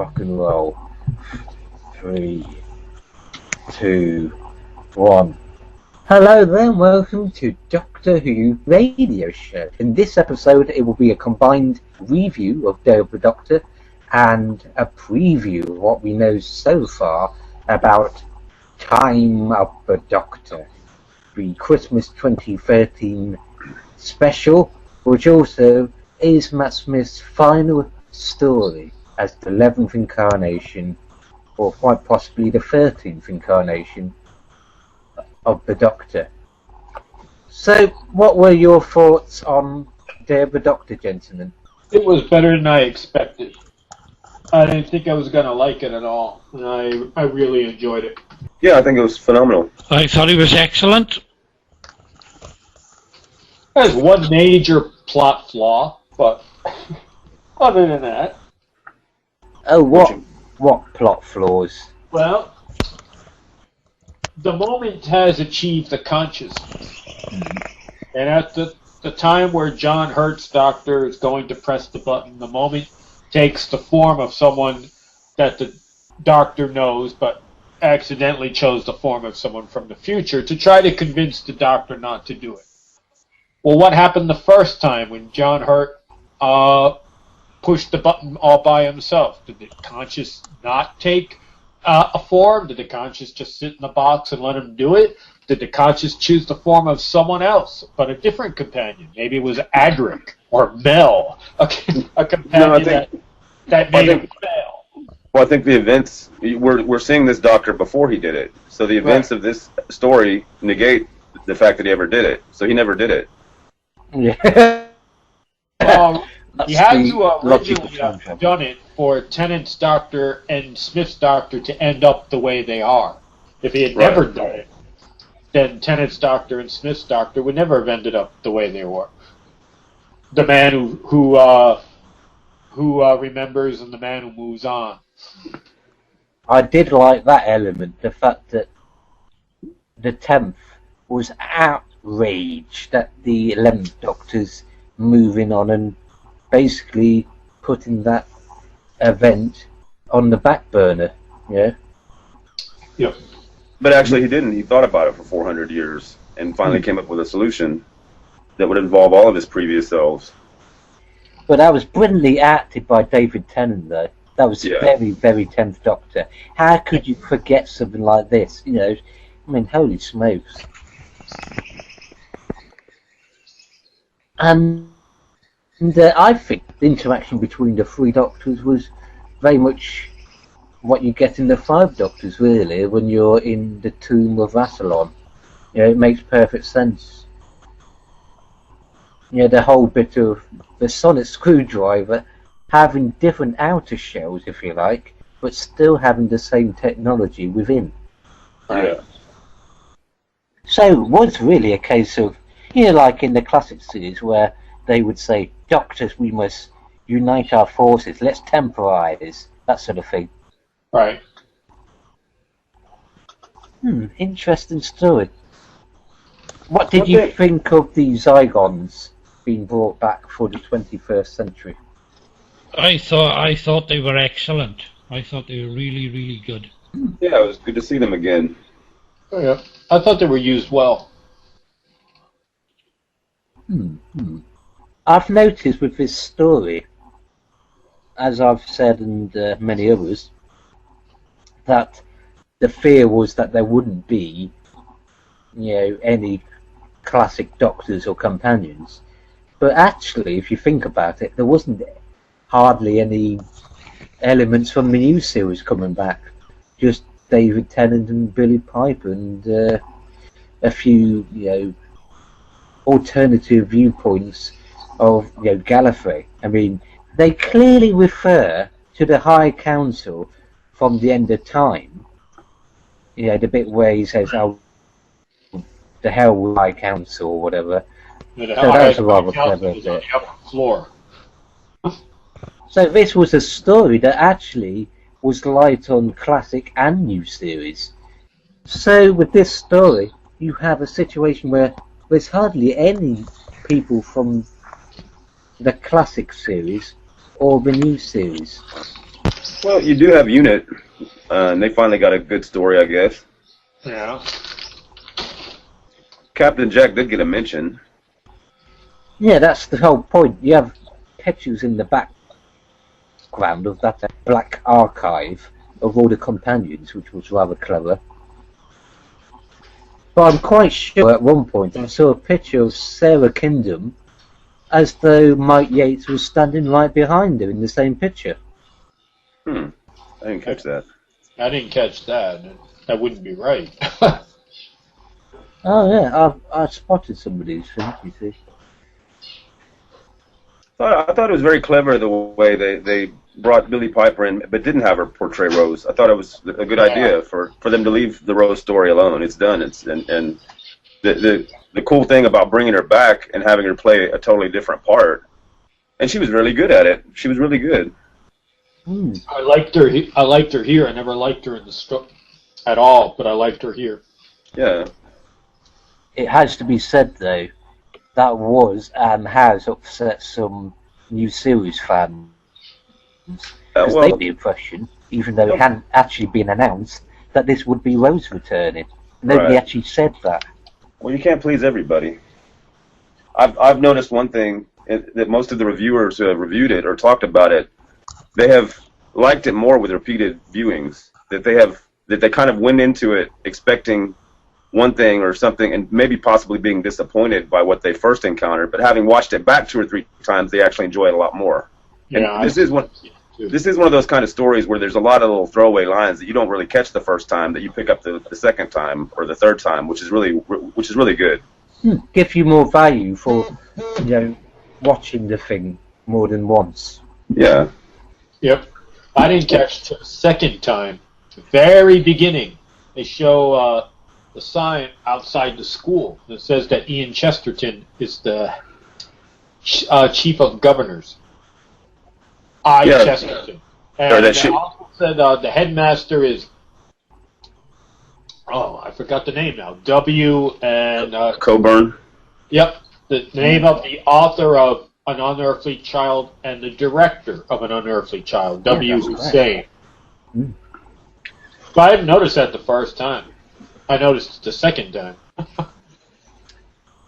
rock and roll. 3, 2, 1. Hello there, and welcome to Doctor Who Radio Show. In this episode, it will be a combined review of Day of the Doctor and a preview of what we know so far about Time of the Doctor, the Christmas 2013 special, which also is Matt Smith's final story as the 11th incarnation, or quite possibly the 13th incarnation of the Doctor. So, what were your thoughts on Day of the Doctor, gentlemen? It was better than I expected. I didn't think I was going to like it at all, and I really enjoyed it. Yeah, I think it was phenomenal. I thought it was excellent. There's one major plot flaw, but other than that... Oh, what plot flaws? Well, the moment has achieved the consciousness. And at the time where John Hurt's Doctor is going to press the button, the moment takes the form of someone that the Doctor knows, but accidentally chose the form of someone from the future to try to convince the Doctor not to do it. Well, what happened the first time when John Hurt pushed the button all by himself? Did the conscious not take a form? Did the conscious just sit in the box and let him do it? Did the conscious choose the form of someone else, but a different companion? Maybe it was Adric or Mel, a companion that made him fail. Well, I think the events, we're seeing this Doctor before he did it. So the events of this story negate the fact that he ever did it. So he never did it. Yeah. He had to originally have done it for Tennant's Doctor and Smith's Doctor to end up the way they are. If he had never done it, then Tennant's Doctor and Smith's Doctor would never have ended up the way they were. The man who remembers and the man who moves on. I did like that element, the fact that the 10th was outraged that the 11th Doctor's moving on and basically putting that event on the back burner, yeah? Yep. But actually he didn't. He thought about it for 400 years and finally came up with a solution that would involve all of his previous selves. But that was brilliantly acted by David Tennant, though. That was very, very 10th Doctor. How could you forget something like this? You know, I mean, holy smokes. And I think the interaction between the 3 Doctors was very much what you get in the 5 Doctors, really, when you're in the tomb of Rassilon. You know, it makes perfect sense. You know, the whole bit of the sonic screwdriver having different outer shells, if you like, but still having the same technology within. Yeah. So it was really a case of, you know, like in the classic series where they would say, Doctors, we must unite our forces, let's temporize, that sort of thing. Right. Interesting story. What did you think of the Zygons being brought back for the 21st century? I thought they were excellent. I thought they were really, really good. Yeah, it was good to see them again. Oh, yeah. I thought they were used well. I've noticed with this story, as I've said and many others, that the fear was that there wouldn't be, you know, any classic Doctors or companions. But actually, if you think about it, there wasn't hardly any elements from the new series coming back. Just David Tennant and Billy Piper and a few, you know, alternative viewpoints of, you know, Gallifrey. I mean, they clearly refer to the High Council from the End of Time. You know, the bit where he says, "Oh, the hell with High Council" or whatever. So that's a rather clever bit. On the upper floor. So this was a story that actually was light on classic and new series. So with this story, you have a situation where there's hardly any people from the classic series or the new series. Well, you do have Unit, and they finally got a good story, I guess. Yeah. Captain Jack did get a mention. Yeah, that's the whole point. You have pictures in the background of that black archive of all the companions, which was rather clever. But I'm quite sure at one point I saw a picture of Sarah Kingdom as though Mike Yates was standing right behind her in the same picture. I didn't catch that. I didn't catch that. That wouldn't be right. Oh yeah, I spotted some of these things, you see. I thought it was very clever the way they brought Billie Piper in, but didn't have her portray Rose. I thought it was a good idea for them to leave the Rose story alone. It's done. And the cool thing about bringing her back and having her play a totally different part, and she was really good at it. She was really good. I liked her. I liked her here. I never liked her in the story at all, but I liked her here. Yeah. It has to be said though, that was and has upset some new series fans. Because they got the impression, even though it hadn't actually been announced, that this would be Rose returning. Nobody actually said that. Well, you can't please everybody. I've noticed one thing, that most of the reviewers who have reviewed it or talked about it, they have liked it more with repeated viewings. That they kind of went into it expecting one thing or something, and maybe possibly being disappointed by what they first encountered. But having watched it back 2 or 3 times, they actually enjoy it a lot more. Yeah, and this is one of those kind of stories where there's a lot of little throwaway lines that you don't really catch the first time, that you pick up the second time or the third time, which is really good. Give you more value for watching the thing more than once. Yeah. Yep. I didn't catch the second time. The very beginning, they show the sign outside the school that says that Ian Chesterton is the chief of governors. Chesterton. And they also said the headmaster is, I forgot the name now. W. and Coburn. Yep, the name of the author of An Unearthly Child and the director of An Unearthly Child, W. Hussein. But I didn't notice that the first time. I noticed it the second time.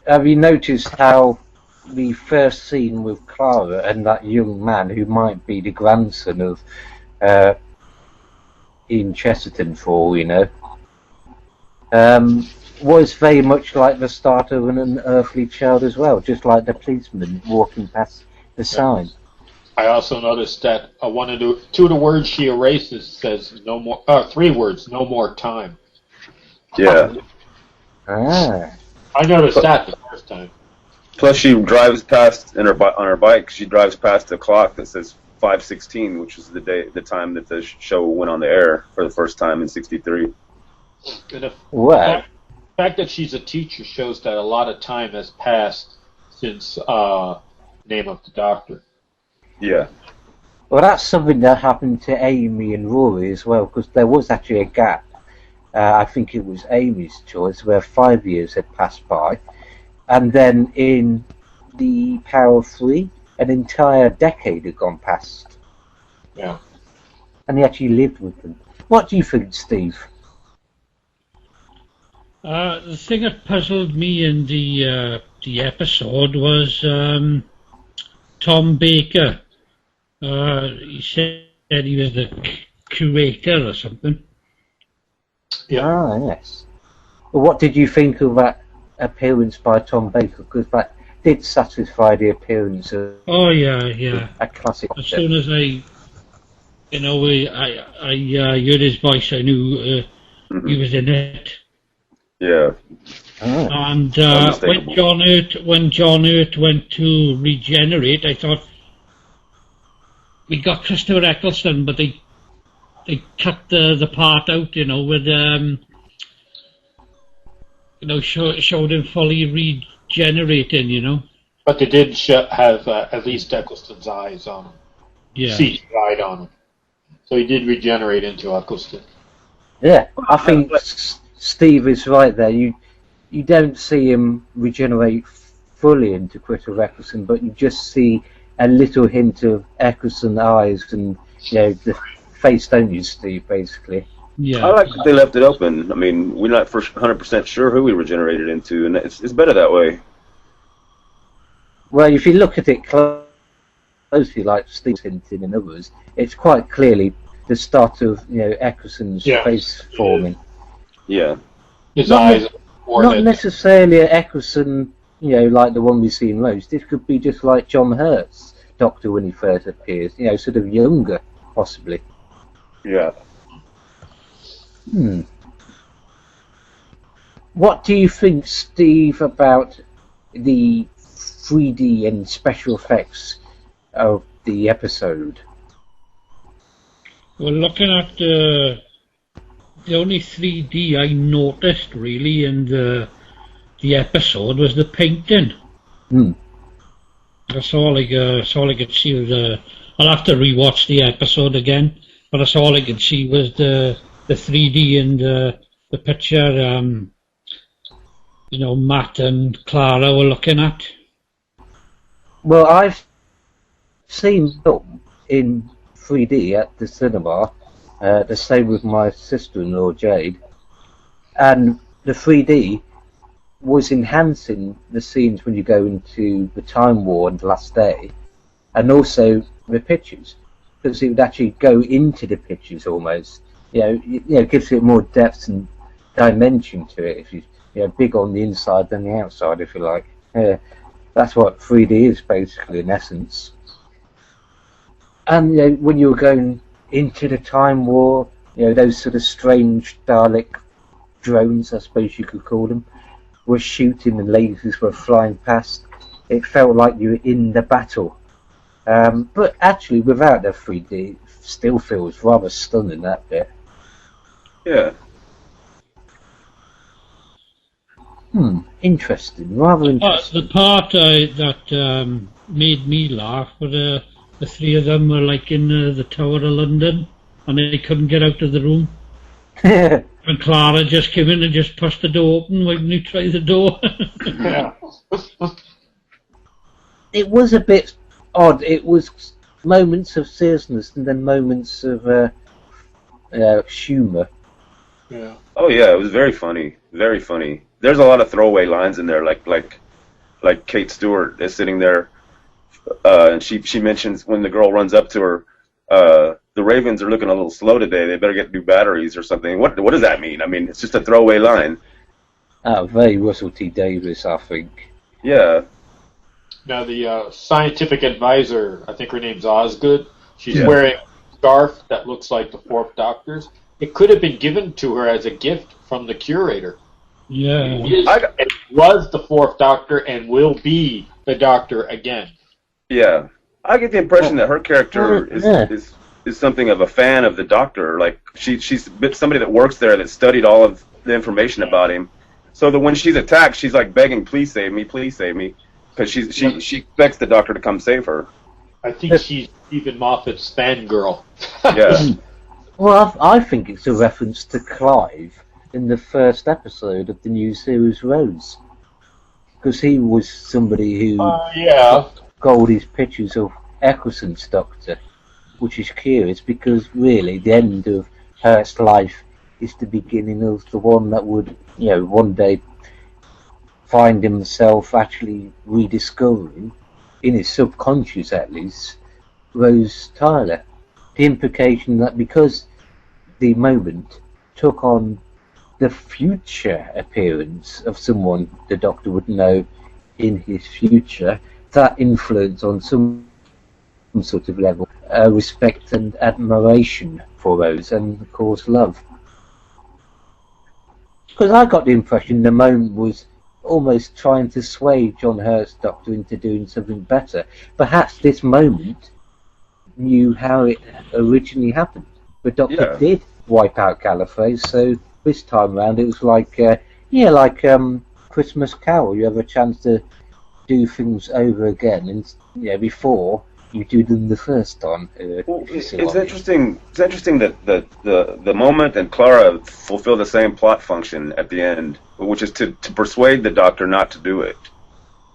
Have you noticed how the first scene with Clara and that young man, who might be the grandson of Ian Chesterton, for all we know, was very much like the start of An Unearthly Child as well, just like the policeman walking past the sign. I also noticed that two of the words she erases says no more. 3 words, no more time. Yeah. I noticed that the first time. Plus, she drives past on her bike. She drives past a clock that says 5:16, which is the time that the show went on the air for the first time in '63. Wow. The fact that she's a teacher shows that a lot of time has passed since Name of the Doctor. Yeah. Well, that's something that happened to Amy and Rory as well, because there was actually a gap. I think it was Amy's choice, where 5 years had passed by. And then in the Power of 3, an entire decade had gone past. Yeah. And he actually lived with them. What do you think, Steve? The thing that puzzled me in the episode was Tom Baker. He said he was the curator or something. Yeah. Ah, yes. Well, what did you think of that appearance by Tom Baker? Because that did satisfy the appearance of a classic. As soon as I heard his voice, I knew he was in it. Yeah. And when John Hurt went to regenerate, I thought we got Christopher Eccleston, but they cut the part out, with showed him fully regenerating, But they did have at least Eccleston's eyes on him. Yeah. CGI'd on him. So he did regenerate into Eccleston. Yeah, I think Steve is right there. You don't see him regenerate fully into Christopher Eccleston, but you just see a little hint of Eccleston eyes and the face, don't you, Steve, basically? Yeah. I like that they left it open. I mean, we're not 100% sure who we regenerated into, and it's better that way. Well, if you look at it closely, like Steve's hinting and others, it's quite clearly the start of Eccleston's face forming. Yeah. His Not eyes. Not necessarily Eccleston, like the one we see in Rose. This could be just like John Hurt's Doctor when he first appears, sort of younger, possibly. Yeah. What do you think, Steve, about the 3D and special effects of the episode? Well, looking at the only 3D I noticed really in the episode was the painting. That's all I could see was I'll have to rewatch the episode again, but that's all I could see was the 3D and the picture. Matt and Clara were looking at. Well, I've seen them in 3D at the cinema. The same with my sister-in-law Jade, and the 3D was enhancing the scenes when you go into the Time War and the Last Day, and also the pictures, because it would actually go into the pictures almost. It gives it more depth and dimension to it. If you big on the inside than the outside, if you like. That's what 3D is basically in essence. And when you were going into the Time War, those sort of strange Dalek drones, I suppose you could call them, were shooting and lasers were flying past. It felt like you were in the battle. But actually, without the 3D, it still feels rather stunning, that bit. Yeah. Interesting. Rather interesting. The part that made me laugh was the three of them were like in the Tower of London, and they couldn't get out of the room. And Clara just came in and just pushed the door open when you try the door. Yeah. It was a bit odd. It was moments of seriousness and then moments of humour. Yeah. Oh yeah, it was very funny. Very funny. There's a lot of throwaway lines in there, like Kate Stewart is sitting there, and she mentions when the girl runs up to her, the Ravens are looking a little slow today. They better get new batteries or something. What does that mean? I mean, it's just a throwaway line. Very Russell T Davies, I think. Yeah. Now the scientific advisor, I think her name's Osgood. She's Yeah. wearing a scarf that looks like the Fourth Doctor's. It could have been given to her as a gift from the curator. Yeah. It was the Fourth Doctor and will be the Doctor again. Yeah. I get the impression that her character is something of a fan of the Doctor. Like she's somebody that works there that studied all of the information about him. So that when she's attacked, she's like begging, "Please save me, because she expects the Doctor to come save her. I think she's Stephen Moffat's fangirl. Yeah. Well, I think it's a reference to Clive in the first episode of the new series Rose, because he was somebody who Yeah. got these pictures of Eccleston's Doctor, which is curious because really the end of Hurt's life is the beginning of the one that would, one day find himself actually rediscovering, in his subconscious at least, Rose Tyler. The implication that because the moment took on the future appearance of someone the Doctor would know in his future, that influence on some sort of level, respect and admiration for Rose, and of course love. Because I got the impression the moment was almost trying to sway John Hurt's Doctor into doing something better. Perhaps this moment knew how it originally happened. The Doctor did wipe out Gallifrey, so this time round it was like Christmas Carol. You have a chance to do things over again, and before you do them the first time. It's interesting. It's interesting that the moment and Clara fulfill the same plot function at the end, which is to persuade the Doctor not to do it,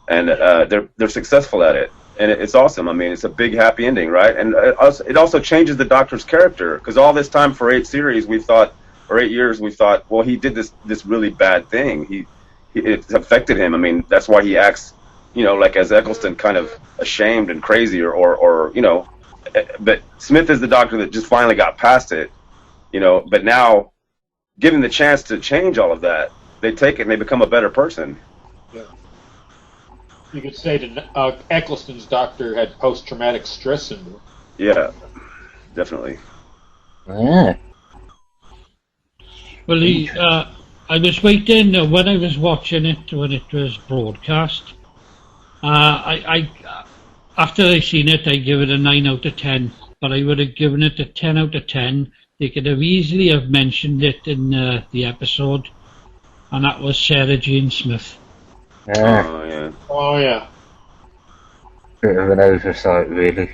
and they're successful at it. and it's awesome. I mean, it's a big happy ending, right? And it also changes the Doctor's character, because all this time for 8 series we thought, or 8 years we thought, well, he did this really bad thing. It affected him. I mean, that's why he acts, you know, like as Eccleston, kind of ashamed and crazy, or you know. But Smith is the Doctor that just finally got past it, you know. But now, given the chance to change all of that, they take it and they become a better person. Yeah. You could say that Eccleston's Doctor had post-traumatic stress syndrome. Yeah, definitely. Yeah. Well, I was waiting when I was watching it when it was broadcast. After I seen it, I give it a 9 out of 10. But I would have given it a 10 out of 10. They could have easily have mentioned it in the episode, and that was Sarah Jane Smith. Oh yeah. Oh yeah. Bit of an oversight, really.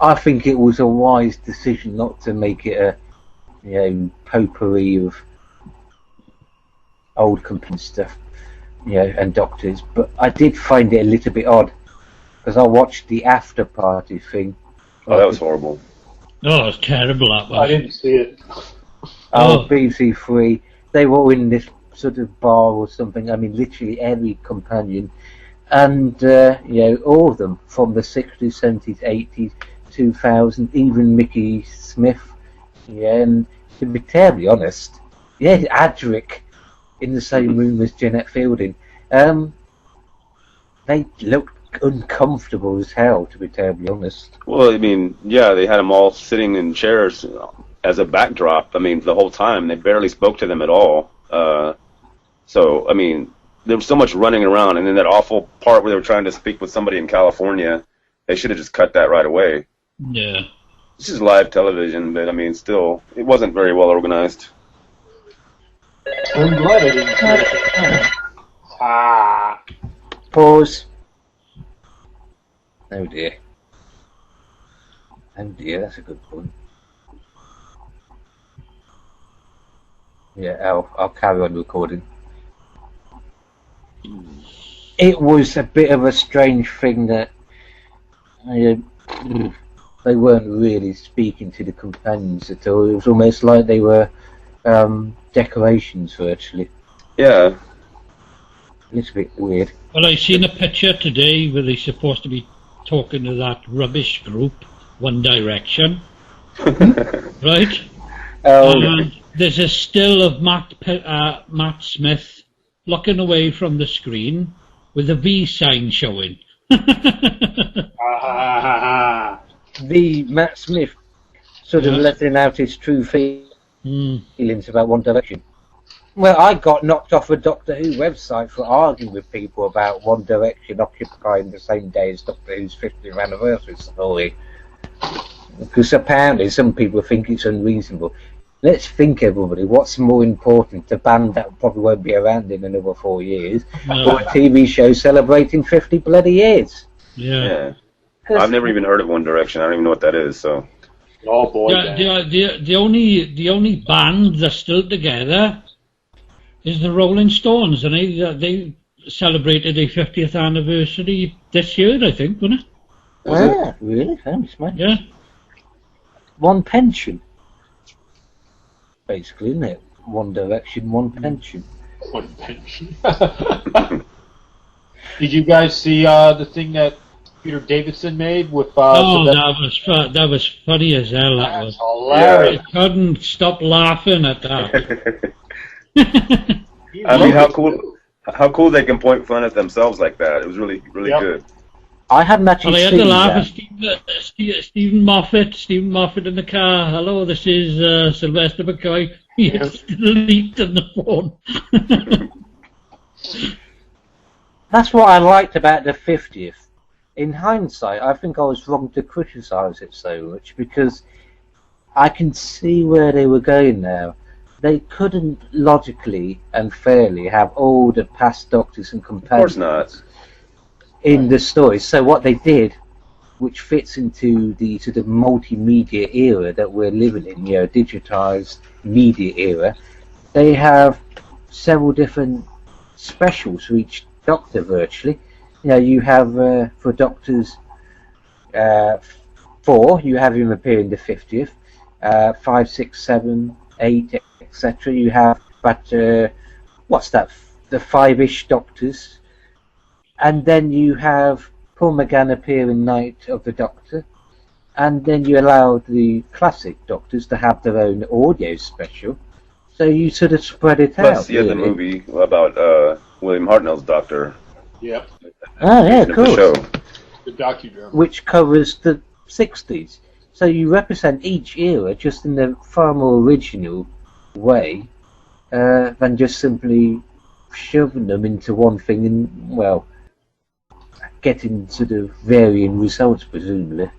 I think it was a wise decision not to make it a, you know, potpourri of old company stuff, you know, and Doctors. But I did find it a little bit odd, because I watched the after party thing. Oh, that was horrible. Oh, it was terrible, that was. I didn't see it. Oh, BBC Three. They were in this sort of bar or something. I mean, literally every companion, and you know, all of them from the 60s, 70s, 80s, 2000, even Mickey Smith. Yeah, and to be terribly honest, yeah, Adric in the same room as Jeanette Fielding. They looked uncomfortable as hell, to be terribly honest. Well, I mean, yeah, they had them all sitting in chairs as a backdrop. I mean, the whole time they barely spoke to them at all. So, I mean, there was so much running around, and then that awful part where they were trying to speak with somebody in California, they should have just cut that right away. Yeah. This is live television, but I mean, still, it wasn't very well organized. I'm glad I didn't see it. Ah. Pause. Oh dear. Oh dear, that's a good point. Yeah, I'll carry on recording. It was a bit of a strange thing that they weren't really speaking to the companions at all. It was almost like they were decorations, virtually. Yeah. A little bit weird. Well, I seen a picture today where they're supposed to be talking to that rubbish group, One Direction, right? And there's a still of Matt Smith looking away from the screen with a V sign showing. The Matt Smith sort of letting out his true feelings about One Direction. Well, I got knocked off a Doctor Who website for arguing with people about One Direction occupying the same day as Doctor Who's 50th anniversary story. Because apparently some people think it's unreasonable. Let's think, everybody, what's more important, a band that probably won't be around in another 4 years, or a TV show celebrating 50 bloody years? Yeah. I've never even heard of One Direction. I don't even know what that is, so. Oh boy. The only band that's still together is the Rolling Stones, and they celebrated their 50th anniversary this year, I think, wasn't it? Really? Thanks, man. Yeah. One pension. Basically, isn't it? One Direction, one pension. One pension. Did you guys see the thing that Peter Davidson made with? That was funny as hell. That was hilarious. I couldn't stop laughing at that. I mean, how cool they can point fun at themselves like that. It was really good. I hadn't actually seen that. I had to laugh at Stephen Moffat in the car. Hello, this is Sylvester McCoy. He has deleted the phone. That's what I liked about the 50th. In hindsight, I think I was wrong to criticise it so much, because I can see where they were going now. They couldn't logically and fairly have all the past Doctors and companions. Of course not. In the story. So what they did, which fits into the sort of multimedia era that we're living in, you know, digitized media era, they have several different specials for each Doctor virtually, you have for Doctors 4, you have him appear in the 50th. 5, 6, 7, 8, etc. You have, but what's that? The 5-ish Doctors, and then you have Paul McGann appear in Night of the Doctor, and then you allow the classic Doctors to have their own audio special. So you sort of spread it out. Plus, you had the movie about William Hartnell's Doctor. Yep. Oh yeah, of course. The docudrama. Which covers the 60s. So you represent each era just in a far more original way than just simply shoving them into one thing and, well, getting sort of varying results, presumably.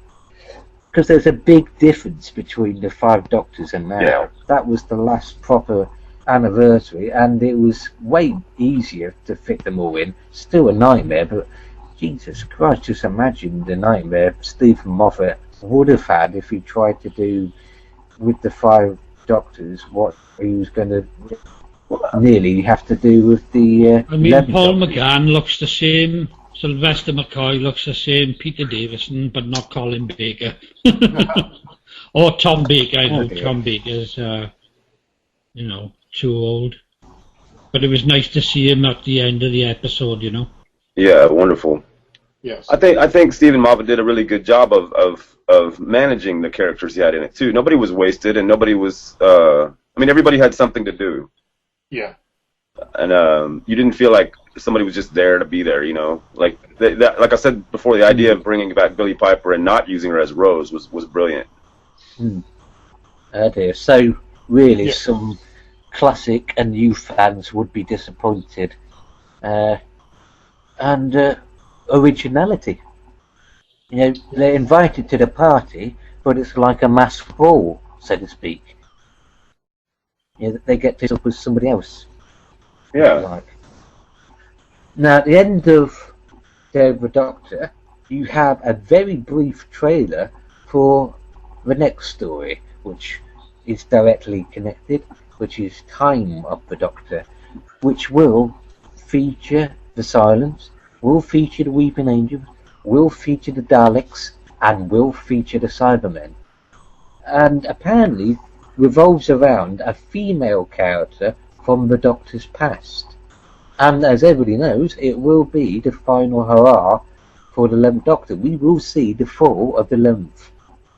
Because there's a big difference between the 5 Doctors and now. Yeah. That was the last proper anniversary, and it was way easier to fit them all in. Still a nightmare, but Jesus Christ, just imagine the nightmare Stephen Moffat would have had if he tried to do with the 5 Doctors what he was going to nearly have to do with the I mean, 11 Paul Doctors. McGann looks the same, Sylvester McCoy looks the same, Peter Davison, but not Colin Baker. Or Tom Baker. I know Tom Baker's, too old. But it was nice to see him at the end of the episode, Yeah, wonderful. Yes. I think Stephen Moffat did a really good job of managing the characters he had in it too. Nobody was wasted, and nobody was. Everybody had something to do. Yeah. And you didn't feel like somebody was just there to be there. Like like I said before, the idea of bringing back Billie Piper and not using her as Rose was brilliant. Oh dear. So really, some classic and new fans would be disappointed. And originality. They're invited to the party, but it's like a masked ball, so to speak. They get to up with somebody else. Yeah. Now, at the end of the Doctor, you have a very brief trailer for the next story, which is directly connected, which is Time of the Doctor, which will feature the Silence, will feature the Weeping Angels, will feature the Daleks, and will feature the Cybermen. And apparently revolves around a female character from the Doctor's past. And as everybody knows, it will be the final hurrah for the 11th Doctor. We will see the fall of the 11th.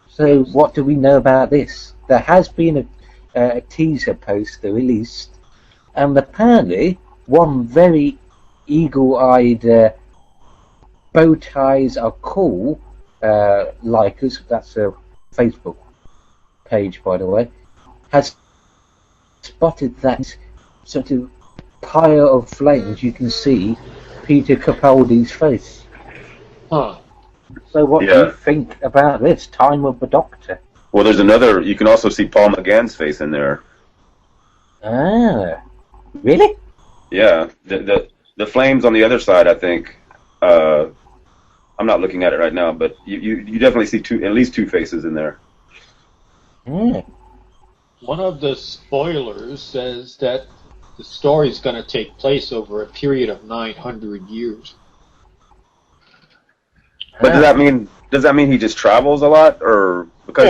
So what do we know about this? There has been a teaser poster released, and apparently one very eagle-eyed bow ties are cool likers, that's a Facebook page by the way, has spotted that sort of pyre of flames. You can see Peter Capaldi's face. Huh. So what do you think about this, Time of the Doctor? Well, there's another. You can also see Paul McGann's face in there. Ah, really? Yeah, the flames on the other side. I think. I'm not looking at it right now, but you definitely see at least two faces in there. Mm. One of the spoilers says that the story is going to take place over a period of 900 years. But does that mean he just travels a lot, or because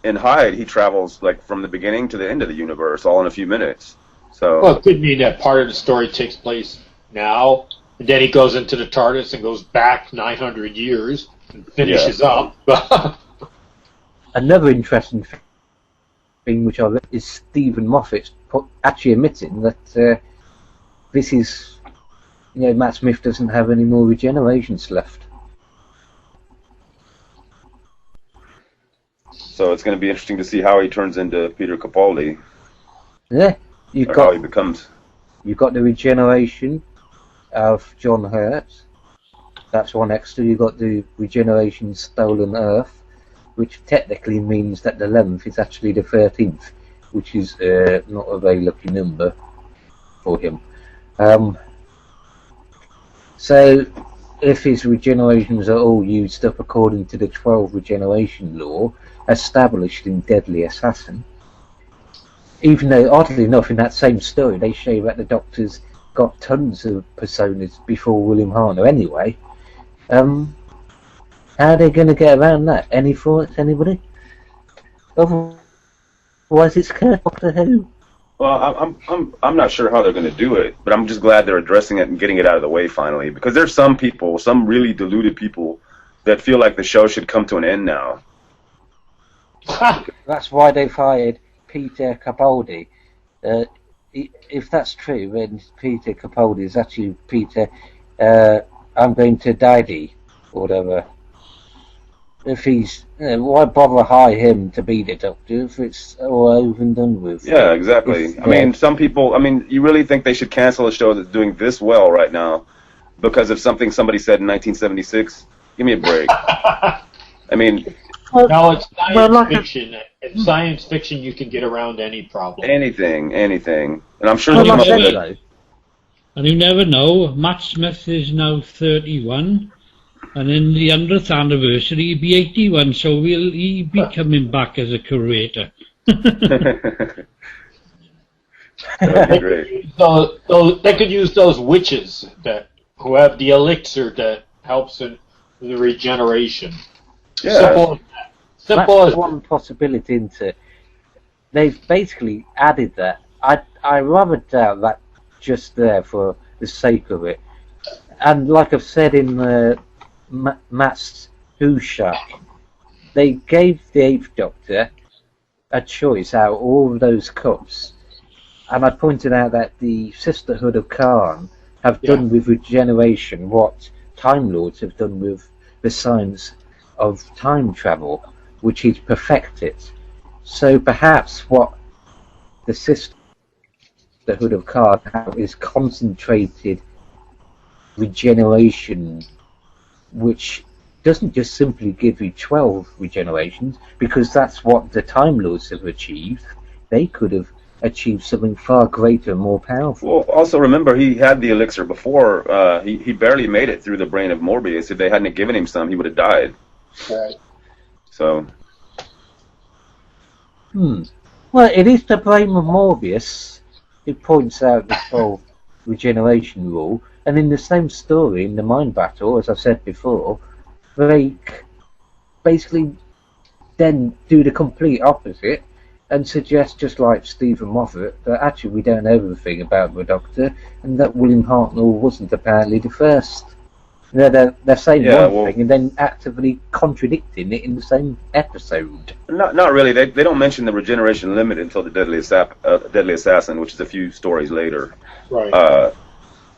in Hyde he travels like from the beginning to the end of the universe all in a few minutes. So Well, it could mean that part of the story takes place now, and then he goes into the TARDIS and goes back 900 years and finishes up. Another interesting thing which I read is Stephen Moffat actually admitting that this is, Matt Smith doesn't have any more regenerations left. So it's going to be interesting to see how he turns into Peter Capaldi. Yeah, How he becomes. You've got the regeneration of John Hurt. That's one extra. You've got the regeneration Stolen Earth, which technically means that the 11th is actually the 13th, which is not a very lucky number for him. So, if his regenerations are all used up according to the 12 regeneration law established in Deadly Assassin, even though, oddly enough, in that same story they show that the Doctor's got tons of personas before William Hartnell anyway. How are they going to get around that? Any thoughts, anybody? Otherwise, it's Doctor Who. Well, I'm not sure how they're going to do it, but I'm just glad they're addressing it and getting it out of the way finally. Because there's some people, some really deluded people, that feel like the show should come to an end now. That's why they fired Peter Capaldi. If that's true, then Peter Capaldi is actually Peter. I'm going to die, or whatever. If he's, why bother hire him to be the Doctor if it's all over and done with? Yeah, exactly. I mean, some people. I mean, you really think they should cancel a show that's doing this well right now because of something somebody said in 1976? Give me a break. I mean, no, it's science fiction. In science fiction, you can get around any problem. Anything, and I'm sure. And you never know. Matt Smith is now 31. And in the 100th anniversary, he'll be 81, so he'll be coming back as a curator. That'd be great. They could use those witches who have the elixir that helps in the regeneration. Yeah. Simple That's one possibility, isn't it? They've basically added that. I rather doubt that just there for the sake of it. And like I've said in the Matt's Who Shack, they gave the 8th Doctor a choice out of all of those cups, and I pointed out that the Sisterhood of Khan have done with regeneration what Time Lords have done with the science of time travel, which is perfected. So perhaps what the Sisterhood of Khan have is concentrated regeneration, which doesn't just simply give you 12 regenerations, because that's what the Time Lords have achieved. They could have achieved something far greater and more powerful. Well, also remember, he had the elixir before. He barely made it through the brain of Morbius. If they hadn't given him some, he would have died. Right. So. Well, it is the brain of Morbius who points out the 12 regeneration rule. And in the same story, in the Mind Battle, as I've said before, they basically then do the complete opposite and suggest, just like Stephen Moffat, that actually we don't know everything about the Doctor and that William Hartnell wasn't apparently the first. They're saying thing and then actively contradicting it in the same episode. Not really. They don't mention the regeneration limit until the Deadly Assassin, which is a few stories later. Right.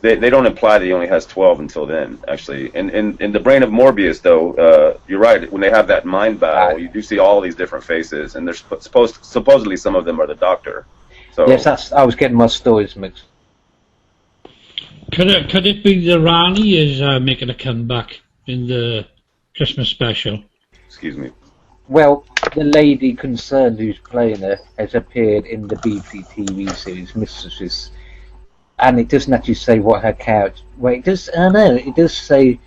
They don't imply that he only has 12 until then, actually. In the brain of Morbius, though, you're right. When they have that mind battle, you do see all these different faces, and they're supposedly some of them are the Doctor. So yes, I was getting my stories mixed. Could it be the Rani is making a comeback in the Christmas special? Excuse me. Well, the lady concerned who's playing her has appeared in the BBC TV series Mistresses. And it doesn't actually say what her character. Well, it does. It does say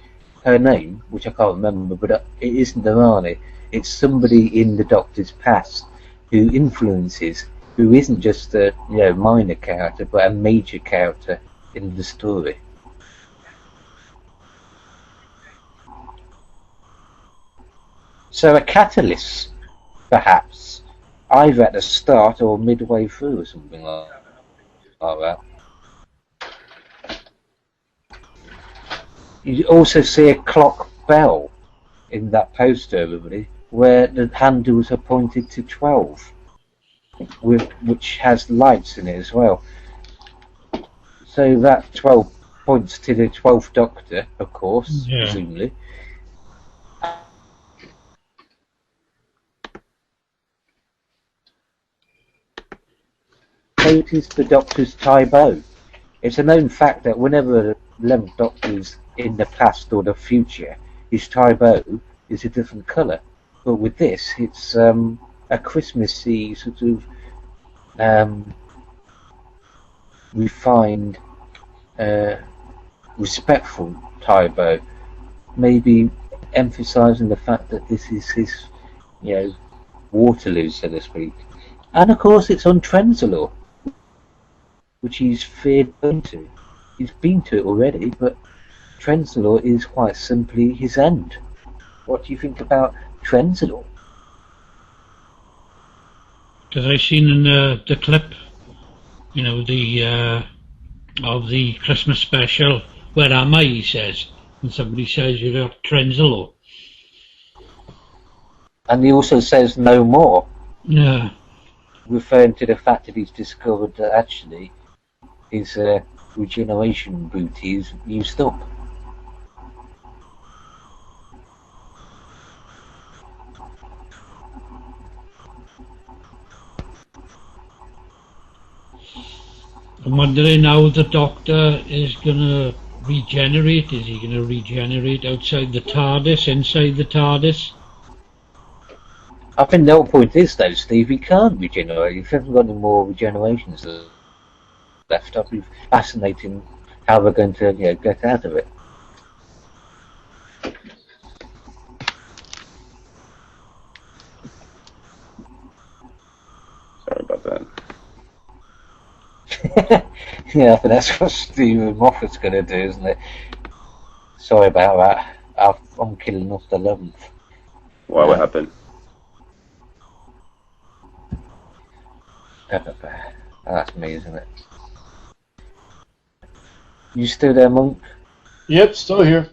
her name, which I can't remember, but it isn't Arani. It's somebody in the Doctor's past who influences, who isn't just a minor character, but a major character in the story. So a catalyst, perhaps, either at the start or midway through, or something like that. You also see a clock bell in that poster, everybody, where the handles are pointed to 12, which has lights in it as well. So that 12 points to the 12th Doctor, of course, presumably. Notice the Doctor's tie bow. It's a known fact that whenever the 11th Doctor is in the past or the future, his tie bow is a different colour. But with this, it's a Christmassy sort of refined, respectful tie bow. Maybe emphasising the fact that this is his, Waterloo, so to speak. And of course, it's on Trenzalore, which he's feared going to. he's been to it already, but Trenzalore is quite simply his end. What do you think about Trenzalore? Because I seen in the clip, you know, of the Christmas special, "Where am I?" he says, and somebody says, "You're at Trenzalore." And he also says no more, Yeah. referring to the fact that he's discovered that actually his regeneration booty is used up. I'm wondering how the Doctor is going to regenerate. Is he going to regenerate outside the TARDIS, inside the TARDIS? I think the whole point is, though, Steve, he can't regenerate. If he hasn't got any more regenerations left, it'll be fascinating how we're going to get out of it. Sorry about that. Yeah, I think that's what Stephen Moffat's going to do, isn't it? Sorry about that. I'm killing off the 11th. Why? What happened? That's me, isn't it? You still there, Monk? Yep, still here.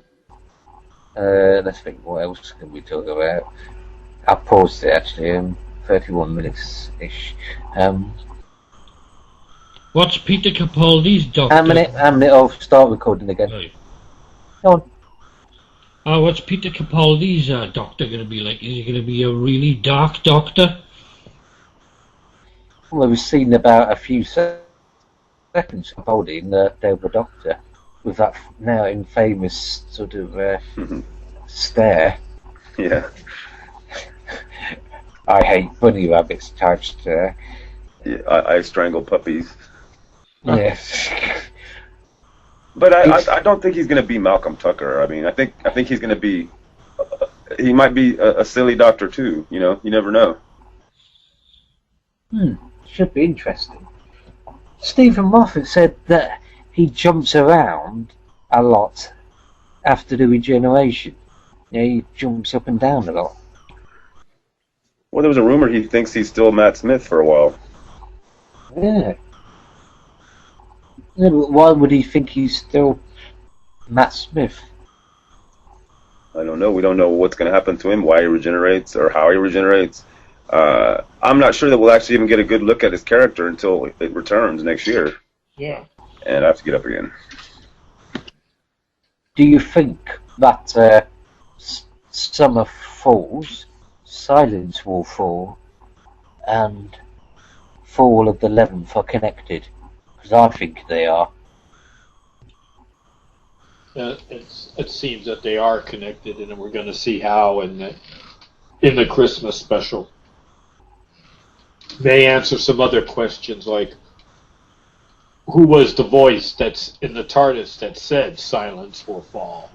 Let's think, what else can we talk about? I paused it actually, 31 minutes-ish. What's Peter Capaldi's Doctor? How many? I'll start recording again. Right. Go on. What's Peter Capaldi's Doctor going to be like? Is he going to be a really dark Doctor? Well, we've seen about a few seconds of Capaldi in the Day of the Doctor, with that now infamous sort of stare. Yeah. I hate bunny rabbits type stare. Yeah, I strangle puppies. Yes. But I don't think he's going to be Malcolm Tucker. I mean, I think he's going to be. He might be a silly Doctor too. You know, you never know. Should be interesting. Stephen Moffat said that he jumps around a lot after the regeneration. He jumps up and down a lot. Well, there was a rumor he thinks he's still Matt Smith for a while. Yeah. But why would he think he's still Matt Smith? I don't know. We don't know what's going to happen to him, why he regenerates, or how he regenerates. I'm not sure that we'll actually even get a good look at his character until it returns next year. Yeah. And I have to get up again. Do you think that Summer Falls, Silence Will Fall, and Fall of the 11th are connected? Because I think they are. It seems that they are connected, and we're going to see how in the Christmas special. They answer some other questions like, who was the voice that's in the TARDIS that said silence will fall?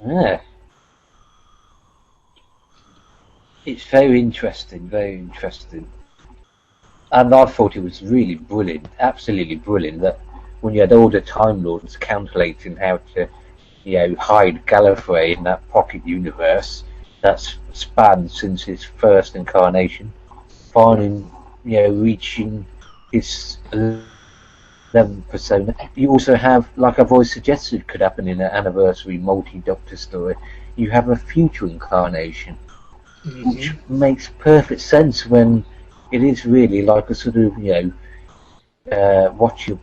Yeah. It's very interesting, very interesting. And I thought it was really brilliant, absolutely brilliant, that when you had all the Time Lords calculating how to, hide Gallifrey in that pocket universe that's spanned since his first incarnation, finally, reaching his 11th persona. You also have, like I've always suggested could happen in an anniversary multi-Doctor story, you have a future incarnation, which makes perfect sense when it is really like a sort of, watch your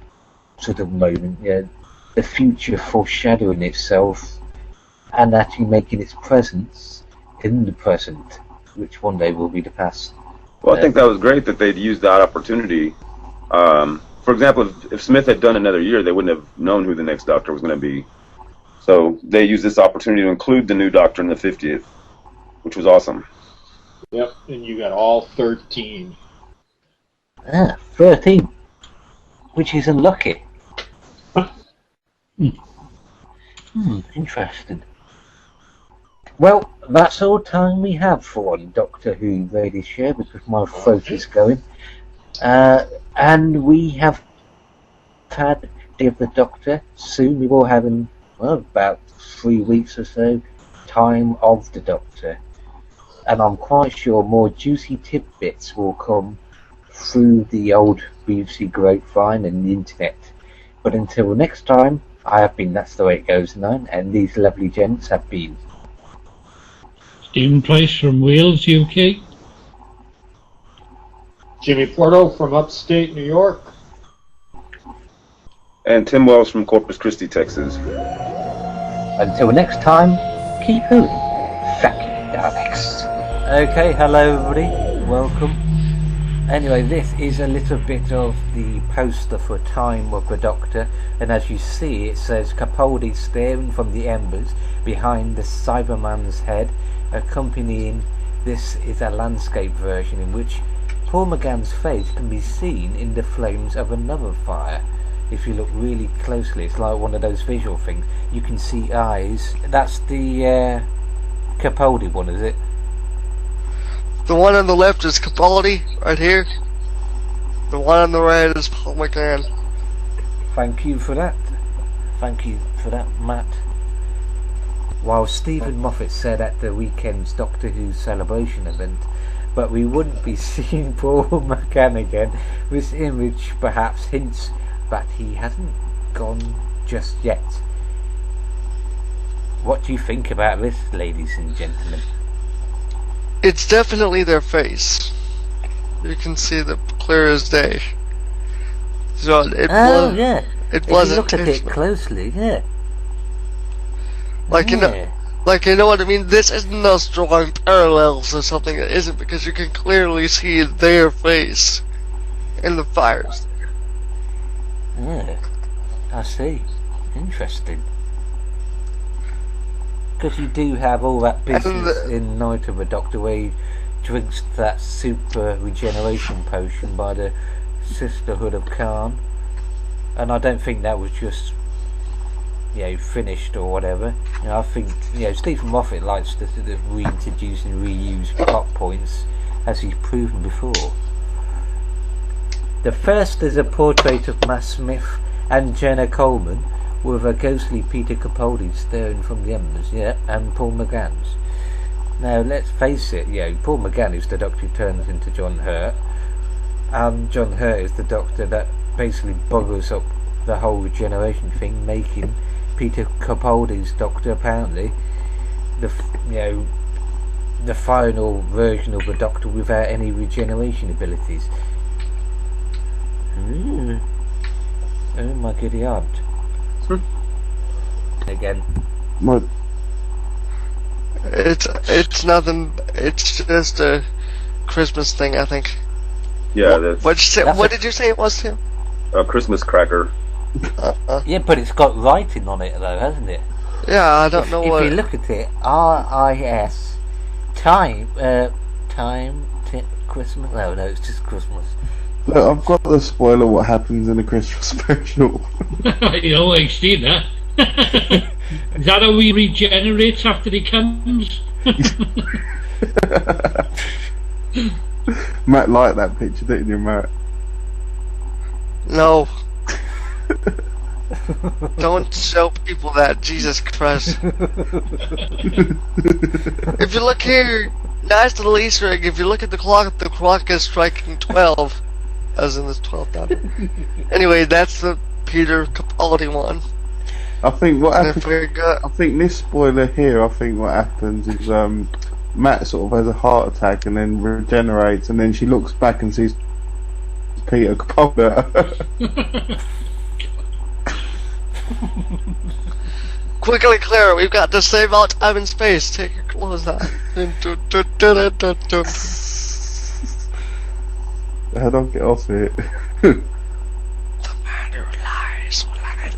sort of moment, the future foreshadowing itself and actually making its presence in the present, which one day will be the past. Well, I think that was great that they'd used that opportunity. For example, if Smith had done another year, they wouldn't have known who the next Doctor was going to be. So they used this opportunity to include the new Doctor in the 50th, which was awesome. Yep, and you got all 13. 13, which is unlucky. Interesting. Well, that's all time we have for on Doctor Who Radio Show because my throat is going. And we have had birthday of the Doctor. Soon we will have in, well, about 3 weeks or so, Time of the Doctor. And I'm quite sure more juicy tidbits will come through the old BBC grapevine and the internet. But until next time, I have been That's the Way It Goes 9, and these lovely gents have been Stephen Price from Wales, UK. Jimmy Porto from upstate New York. And Tim Wells from Corpus Christi, Texas. Until next time, keep hooting. Thank you, Daleks. Okay, hello everybody, welcome. Anyway, this is a little bit of the poster for Time of the Doctor, and as you see it says Capaldi staring from the embers behind the Cyberman's head. Accompanying this is a landscape version in which Paul McGann's face can be seen in the flames of another fire. If you look really closely, it's like one of those visual things. You can see eyes. That's the Capaldi one, is it? The one on the left is Capaldi, right here. The one on the right is Paul McGann. Thank you for that. Thank you for that, Matt. While Stephen Moffat said at the weekend's Doctor Who celebration event, but we wouldn't be seeing Paul McGann again, this image perhaps hints that he hasn't gone just yet. What do you think about this, ladies and gentlemen? It's definitely their face. You can see them clear as day. So it was, yeah. It if wasn't you look at it intentional. closely, yeah. Like, Yeah. you know what I mean? This isn't us drawing parallels or something. It isn't, because you can clearly see their face in the fires. Yeah, I see. Interesting. Because you do have all that business in Night of the Doctor where he drinks that super regeneration potion by the Sisterhood of Khan. And I don't think that was just, finished or whatever. I think, Stephen Moffat likes to sort of reintroduce and reuse plot points as he's proven before. The first is a portrait of Matt Smith and Jenna Coleman with a ghostly Peter Capaldi staring from the embers, and Paul McGann's. Now, let's face it, Paul McGann is the Doctor who turns into John Hurt, and John Hurt is the Doctor that basically buggers up the whole regeneration thing, making Peter Capaldi's Doctor apparently the final version of the Doctor without any regeneration abilities. Oh my giddy aunt. Again. What? It's nothing. It's just a Christmas thing, I think. Yeah, that's What did you say it was, Tim? a Christmas cracker. Yeah, but it's got writing on it though, hasn't it? Yeah, I don't know what. If you look at it, RIS, Christmas. No, it's just Christmas. Look, I've got the spoiler what happens in the Christmas special. You know, I've seen that. Is that how he regenerates after he comes? Matt liked that picture, didn't you, Matt? No. Don't show people that, Jesus Christ. If you look here, nice little Easter egg, if you look at the clock is striking 12. As in this 12th hour. Anyway, that's the Peter Capaldi one. I think what And happens. if we got, I think this spoiler here. I think what happens is Matt sort of has a heart attack and then regenerates, and then she looks back and sees Peter Capaldi. quickly, Clara, we've got to save out time and space. Take your clothes off. How do I get off it? The man who lies will lie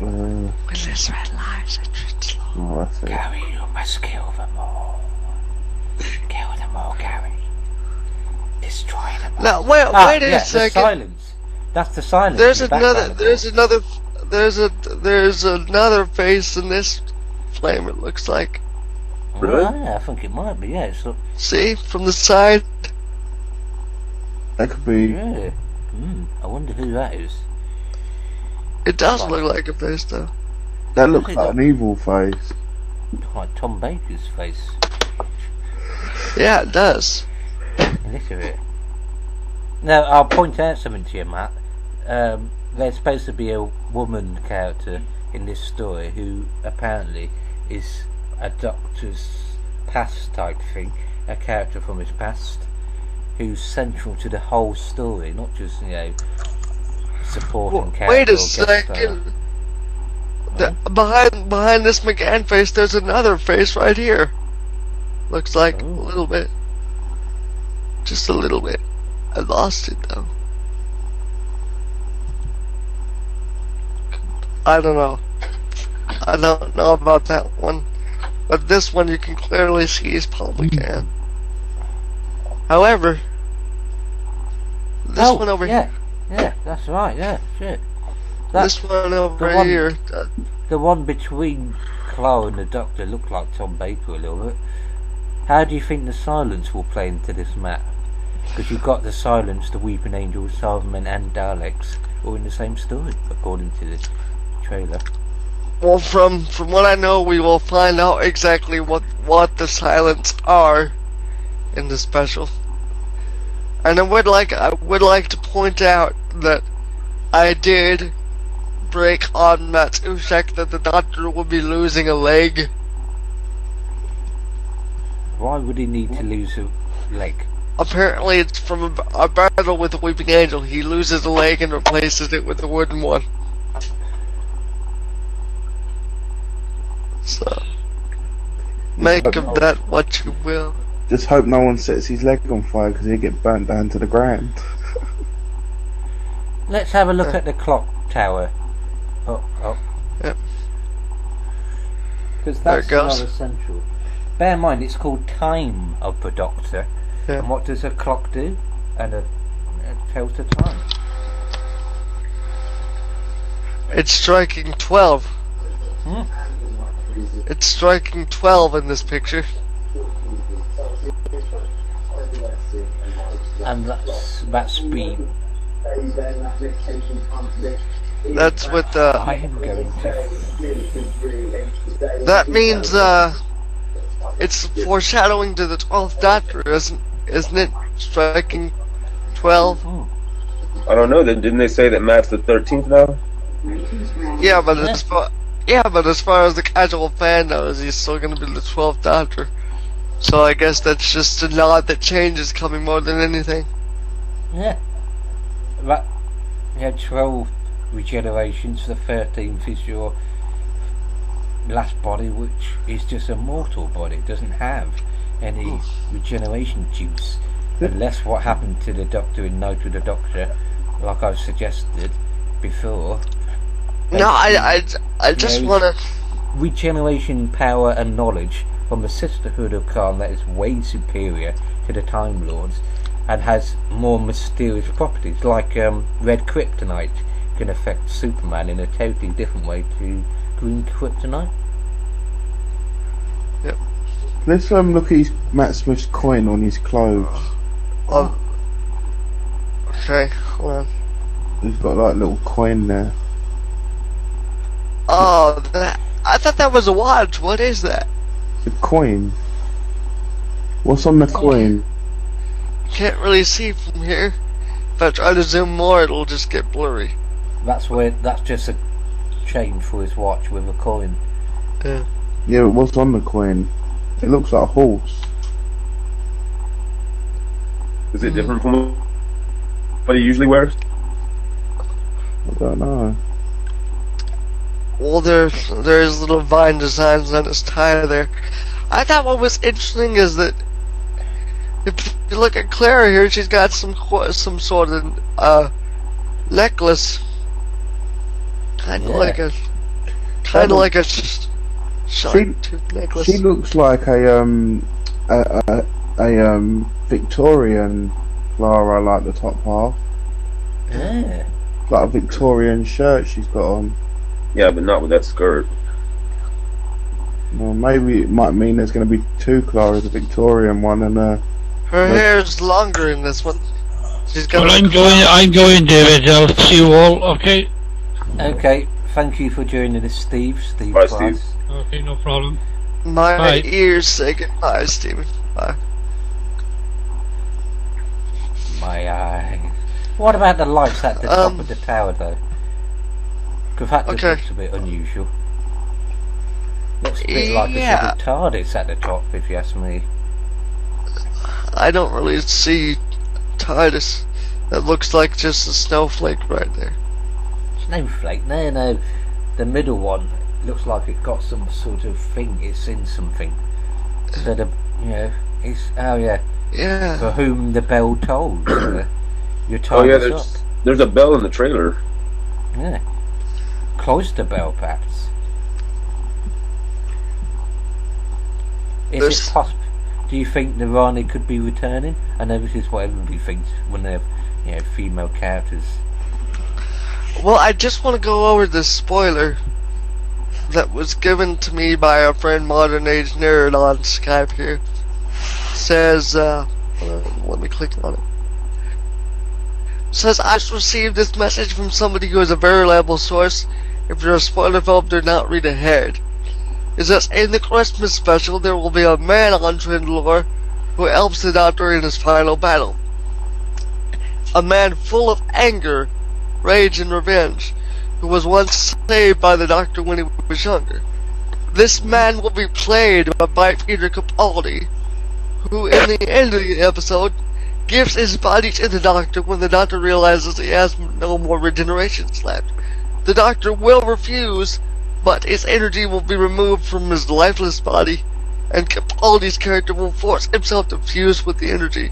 no more. With his red lies, it treats slow. Oh, that's it. Gary, you must kill them all. Kill them all, Gary. Destroy them all. Now, wait a The second. silence. That's the silence. There's in the another. background. There's another face in this flame. It looks like. Really? Yeah, I think it might be. Yeah, it's See from the side. That could be. yeah. I wonder who that is. It does look like a face, though. That looks like an evil face. Like Tom Baker's face. Yeah, it does. Look at it. Now, I'll point out something to you, Matt. There's supposed to be a woman character in this story who apparently is a Doctor's past type thing, a character from his past, who's central to the whole story, not just, supporting character. Wait or a guest star. second. Behind this McGann face, there's another face right here. Looks like a little bit. Just a little bit. I lost it though. I don't know. I don't know about that one. But this one you can clearly see is Paul McGann. However, this one over here. Yeah, that's right, yeah, shit. This one over here. The one between Clara and the Doctor looked like Tom Baker a little bit. How do you think the silence will play into this, Matt? Because you've got the silence, the Weeping Angels, Cybermen and Daleks all in the same story, according to the trailer. Well, from what I know, we will find out exactly what the silence are in the special. And I would like to point out that I did break on Matt Ushak that the Doctor will be losing a leg. Why would he need to lose a leg? Apparently it's from a battle with the Weeping Angel. He loses a leg and replaces it with a wooden one. So, make of that what you will. Just hope no one sets his leg on fire because he'll get burnt down to the ground. Let's have a look at the clock tower. Yep. Because There that's it goes. rather central. Bear in mind, it's called Time of the Doctor. Yeah. And what does a clock do? And it tells the time. It's striking 12. Hmm? It's striking 12 in this picture. And that's speed. That's what I am going to. that means it's foreshadowing to the 12th Doctor, isn't it? Striking 12. I don't know. Didn't they say that Matt's the 13th now? Yeah, but as far as the casual fan knows, he's still going to be the 12th Doctor. So I guess that's just a nod that change is coming more than anything. Yeah. That, you had 12 regenerations, the 13th is your last body, which is just a mortal body. It doesn't have any regeneration juice. Unless what happened to the Doctor in Night of the Doctor, like I've suggested before. No, I just want to... Regeneration, power and knowledge from the Sisterhood of Khan that is way superior to the Time Lords and has more mysterious properties, like red kryptonite can affect Superman in a totally different way to green kryptonite. Yep. Let's look at Matt Smith's coin on his clothes. Okay, hold on. He's got like a little coin there. Oh, I thought that was a watch. What is that? The coin. What's on the coin? Can't really see from here. If I try to zoom more, it'll just get blurry. That's just a chain for his watch with a coin. Yeah. Yeah, but what's on the coin? It looks like a horse. Is it different from what he usually wears? I don't know. Well, there's little vine designs on his tie there. I thought what was interesting is that if you look at Clara here, she's got some sort of necklace, kind of like a shark tooth necklace. She looks like a Victorian Clara, like the top half. Yeah. Like a Victorian shirt she's got on. Yeah, but not with that skirt. Well, maybe it might mean there's going to be two Claras, a Victorian one and a... Her hair's longer in this one. She's got. Well, I'm going, David. I'll see you all. Okay. Okay, thank you for joining us, Steve. Steve Bye, Price. Steve. Okay, no problem. My Bye. ears say goodbye, Steven. Bye. My eyes. What about the lights at the top of the tower, though? Because that just Okay. looks a bit unusual. Looks a bit like a Yeah. sort of TARDIS at the top, if you ask me. I don't really see Titus. That looks like just a snowflake right there. Snowflake? No. The middle one looks like it got some sort of thing. It's in something. Instead of, it's, oh yeah, Yeah. for whom the bell tolls. You're Oh yeah, tied up. there's a bell in the trailer. Yeah. Cloister bell, perhaps. Is There's- it possible? Do you think the Rani could be returning? I know this is what everybody thinks when they have, female characters. Well, I just want to go over this spoiler that was given to me by our friend Modern Age Nerd on Skype here. Says, let me click on it. Says, I just received this message from somebody who is a very reliable source. If you're a spoiler film, do not read ahead. It says, in the Christmas special, there will be a man on Trindlore who helps the Doctor in his final battle. A man full of anger, rage, and revenge, who was once saved by the Doctor when he was younger. This man will be played by Peter Capaldi, who, in the end of the episode, gives his body to the Doctor when the Doctor realizes he has no more regenerations left. The Doctor will refuse, but his energy will be removed from his lifeless body, and Capaldi's character will force himself to fuse with the energy.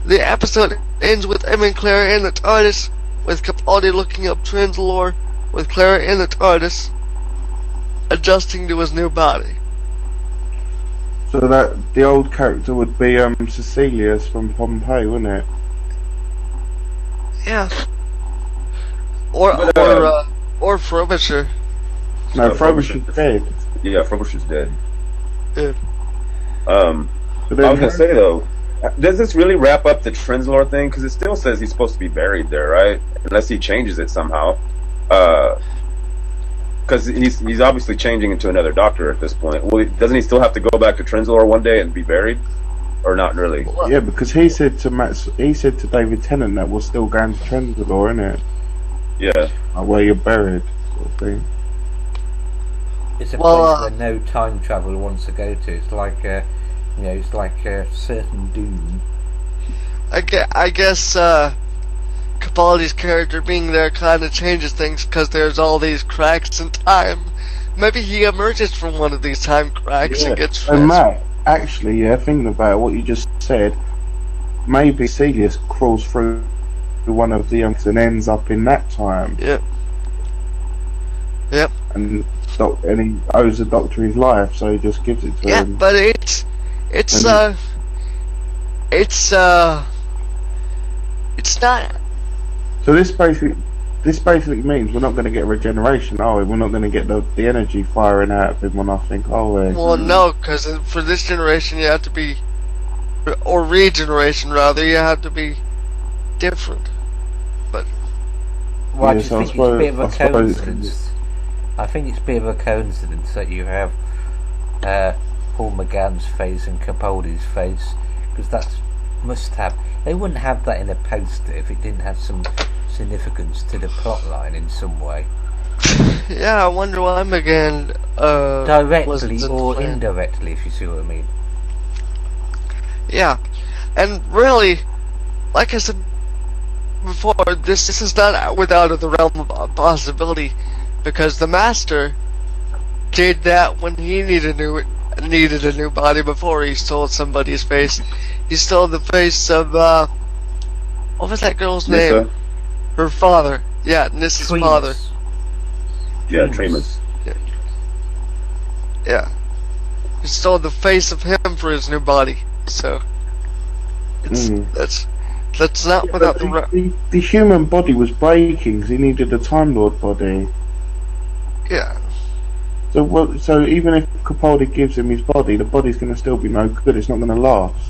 The episode ends with him and Clara in the TARDIS, with Capaldi looking up Trindlore, with Clara in the TARDIS, adjusting to his new body. So that the old character would be Cecilius from Pompeii, wouldn't it? Yeah. Or Frobisher. No, No, Frobisher's dead. Yeah, Frobisher's dead. Yeah. But I then was gonna say though, does this really wrap up the Trenzlore thing? Because it still says he's supposed to be buried there, right? Unless he changes it somehow. Because he's obviously changing into another Doctor at this point. Well, doesn't he still have to go back to Trenzlore one day and be buried, or not really? yeah, because he said to David Tennant that we're still going to Trenzalore, innit? Yeah. Like where you're buried, sort of thing. It's a Well, place where no time traveller wants to go to. It's like it's like a certain doom. I guess Capaldi's character being there kind of changes things because there's all these cracks in time. Maybe he emerges from one of these time cracks and gets And transferred. Matt, actually, thinking about what you just said, maybe Cecilius crawls through one of the youngs and ends up in that time. Yep. And he owes the Doctor his life, so he just gives it to Yeah, him. but it's not. So this basically means we're not going to get regeneration, are we? We're not going to get the energy firing out of him, I think, are we? Well, no, because for this generation you have to be, or regeneration rather, you have to be different. Well, I Yeah, just so I think it's a suppose- bit of a I suppose- coincidence. I think it's a bit of a coincidence that you have Paul McGann's face and Capaldi's face, because that must have. They wouldn't have that in a poster if it didn't have some significance to the plot line in some way, Yeah, I wonder why McGann directly wasn't or planned. indirectly, if you see what I mean. Yeah, and really, like I said before, this is not without the realm of possibility, because the Master did that when he needed a new body before he stole somebody's face. He stole the face of what was that girl's name? Nissa? Her father. Yeah, Nissa's father. Tweens. Yeah, Tremas. Tremas. Yeah, he stole the face of him for his new body. So that's not without the human body was breaking because he needed a Time Lord body. yeah. So even if Capaldi gives him his body, the body's going to still be no good. It's not going to last.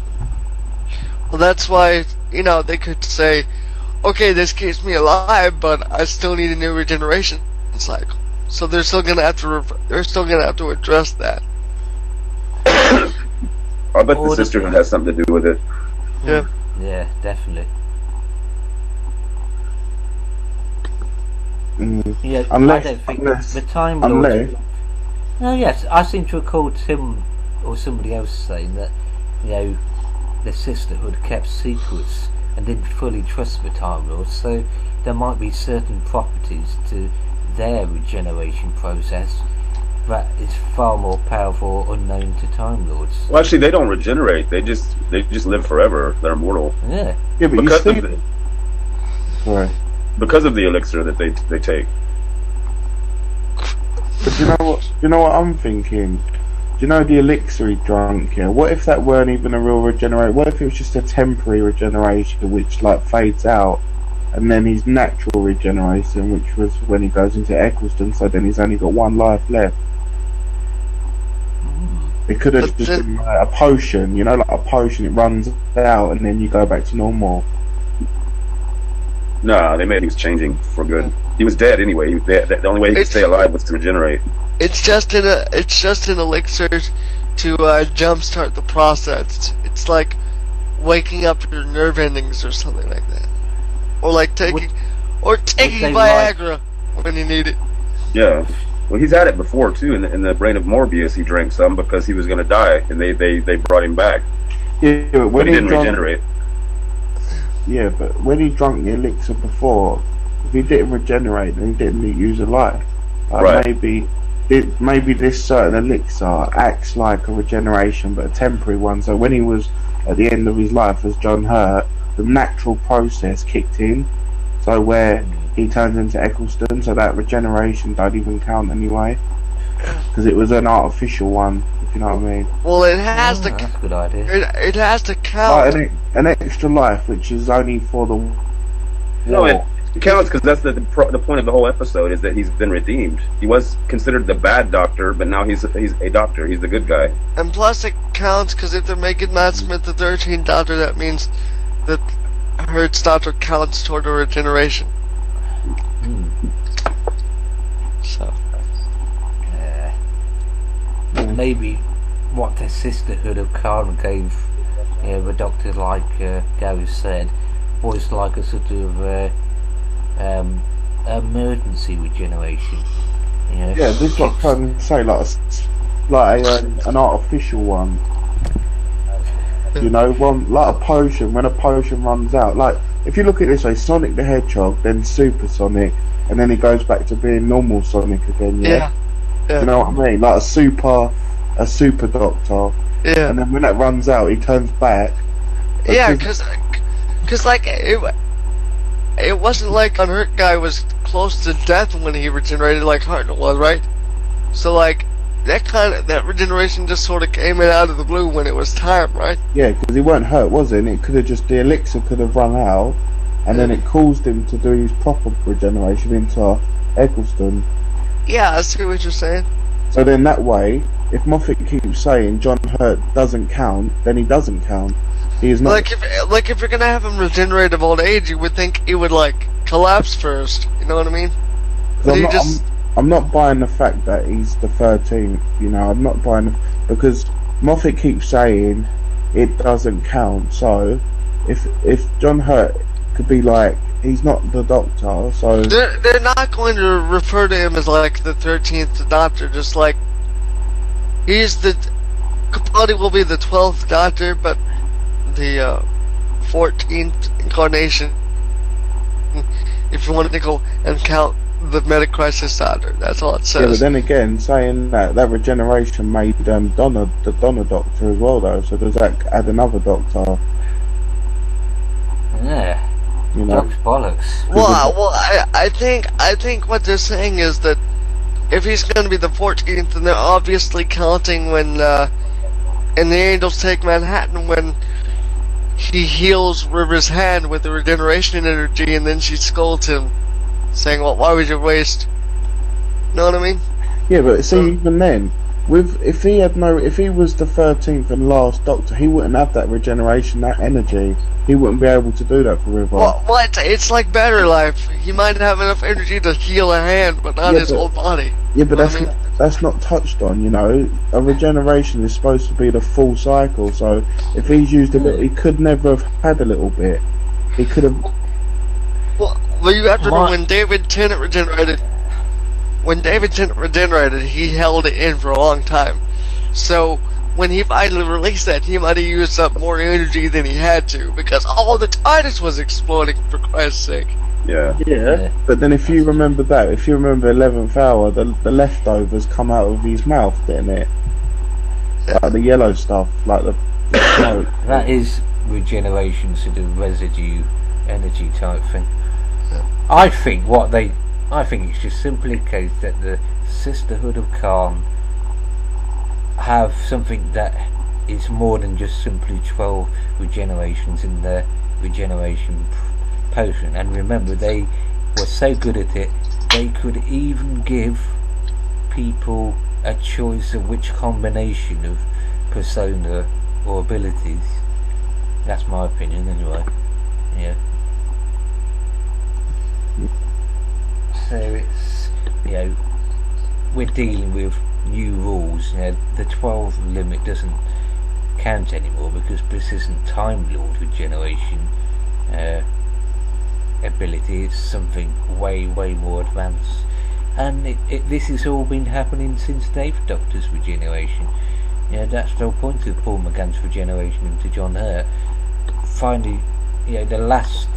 Well, that's why, they could say, okay, this keeps me alive, but I still need a new regeneration cycle. So they're still gonna have to address that. I bet the sisterhood has something to do with it. Yeah. Yeah, definitely. Yeah, Unless- I don't think unless- the Time Unless, Lord. No, yes, I seem to recall Tim or somebody else saying that, you know, the Sisterhood kept secrets and didn't fully trust the Time Lords, so there might be certain properties to their regeneration process that is far more powerful or unknown to Time Lords. Well, actually, they don't regenerate. They just live forever. They're immortal Yeah. yeah, but you because see, of the, sorry. because of the elixir that they take. But do you know what I'm thinking? Do you know the elixir he drank? Yeah. What if that weren't even a real regeneration? What if it was just a temporary regeneration, which like fades out, and then his natural regeneration, which was when he goes into Eccleston, so then he's only got one life left. It could have But just then- been like a potion, you know, like a potion. It runs out, and then you go back to normal. No, they made he was changing for good. He was dead anyway. He was dead. The only way he could stay alive was to regenerate. It's just an elixir to jumpstart the process. It's like waking up your nerve endings or something like that, or like taking they Viagra when you need it. Yeah. Well, he's had it before too. In the brain of Morbius, he drank some because he was going to die, and they brought him back, Yeah, but but when he didn't drank, regenerate. yeah, but when he drank the elixir before, if he didn't regenerate, then he didn't use a life. Like Right. maybe this certain elixir acts like a regeneration, but a temporary one. So when he was at the end of his life as John Hurt, the natural process kicked in. So where he turns into Eccleston, so that regeneration don't even count anyway, because it was an artificial one. If you know what I mean. Well, it has to. That's a good idea. It has to count. Like an extra life, which is only for the No, war. it counts because that's the point of the whole episode is that he's been redeemed. He was considered the bad doctor, but now he's a doctor. He's the good guy. And plus it counts because if they're making Matt Smith the 13th Doctor, that means that Hurt's Doctor counts toward a regeneration. So, Maybe what the Sisterhood of Khan gave, you know, the Doctor, like Gary said, was like a sort of emergency regeneration. You know, Yeah, this is what I'm trying to say, like an artificial one. You know, one like a potion. When a potion runs out, like if you look at it this way, Sonic the Hedgehog, then Super Sonic, and then he goes back to being normal Sonic again. Yeah. yeah. You know what I mean? Like a super Doctor, Yeah. and then when that runs out, he turns back. But Yeah, this- cause like it wasn't like Unhurt guy was close to death when he regenerated like Hartnell was, right? So like that regeneration just sort of came in out of the blue when it was time, right? Yeah, because he weren't hurt, was he? And it could have just the elixir could have run out, and then it caused him to do his proper regeneration into Eccleston. Yeah, I see what you're saying. So then that way, if Moffat keeps saying John Hurt doesn't count, then he doesn't count. He is not. Like if you're gonna have him regenerate of old age, you would think he would like collapse first. You know what I mean? 'cause But I'm, he not, just I'm not buying the fact that he's the 13th. You know, I'm not buying because Moffat keeps saying it doesn't count. So if John Hurt could be like he's not the Doctor, so they're not going to refer to him as like the 13th Doctor. Just like he's probably will be the 12th Doctor, but the 14th incarnation, if you want to go and count the Meta-Crisis Doctor. That's all it yeah. But says. then again, saying that regeneration made the Donna Doctor as well, though. So does that add another Doctor? yeah, You know, Doc's bollocks. I think what they're saying is that if he's going to be the 14th, then they're obviously counting when and the Angels take Manhattan when he heals River's hand with the regeneration energy, and then she scolds him, saying, "Well, why would you waste?" Know what I mean? yeah. But see, even then, if he was the 13th and last Doctor, he wouldn't have that regeneration, that energy. he wouldn't be able to do that forever. What? It's like Better Life. He might have enough energy to heal a hand, but not his whole body. Yeah, but I mean, that's not touched on, you know. A regeneration is supposed to be the full cycle, so if he's used a little, he could never have had a little bit. He could have... Well, you have to know when David Tennant regenerated, he held it in for a long time. So, when he finally released that, he might have used up more energy than he had to, because all the TARDIS was exploding, for Christ's sake. Yeah. Yeah. But then if you remember that, if you remember 11th Hour, the leftovers come out of his mouth, didn't it? Like the yellow stuff, like the smoke. That is regeneration, sort of residue energy type thing. I think it's just simply a case that the Sisterhood of Khan have something that is more than just simply 12 regenerations in their regeneration potion. And remember, they were so good at it, they could even give people a choice of which combination of persona or abilities. That's my opinion anyway. Yeah. So it's, you know, we're dealing with new rules. You know, the 12 limit doesn't count anymore because this isn't Time Lord regeneration ability. It's something way more advanced, and this has all been happening since Dave Doctor's regeneration. You know, that's the whole point of Paul McGann's regeneration into John Hurt. Finally, you know, the last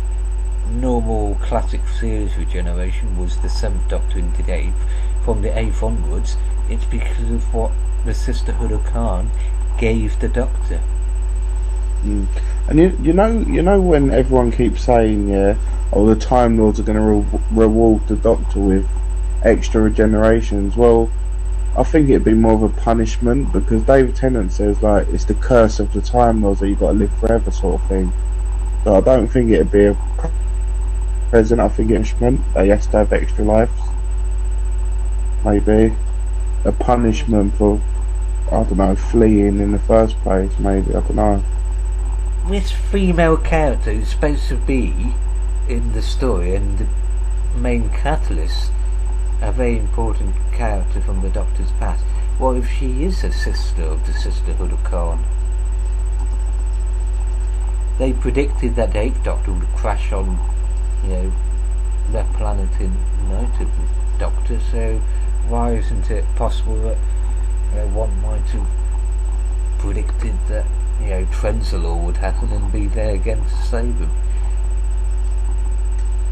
normal classic series regeneration was the 7th Doctor into the 8th. From the 8th onwards, it's because of what the Sisterhood of Khan gave the Doctor. And you know when everyone keeps saying, the Time Lords are going to reward the Doctor with extra regenerations. Well, I think it'd be more of a punishment, because David Tennant says, like, it's the curse of the Time Lords that you've got to live forever sort of thing. So I don't think it'd be a present. I think it's punishment that he has to have extra lives. Maybe a punishment for, I don't know, fleeing in the first place. Maybe, I don't know. This female character is supposed to be in the story and the main catalyst, a very important character from the Doctor's past. What if she is a sister of the Sisterhood of Khan? They predicted that the 8th Doctor would crash on, you know, their planet in night of the Doctor, so why isn't it possible that one might have predicted that, you know, Trenzalore would happen and be there again to save him?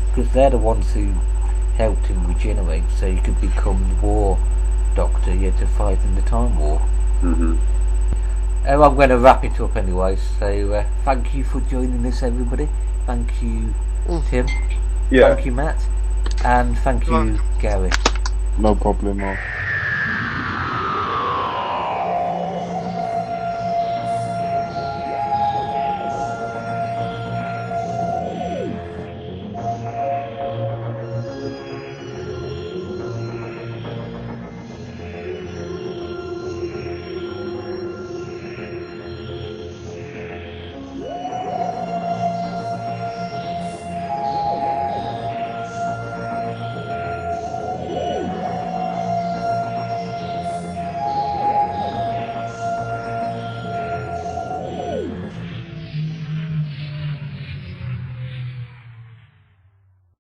Because they're the ones who helped him regenerate so he could become the War Doctor, to fight in the Time War. Mm-hmm. I'm going to wrap it up anyway, so thank you for joining us, everybody. Thank you, Tim. Yeah. Thank you, Matt. And thank you, Gary. No problem.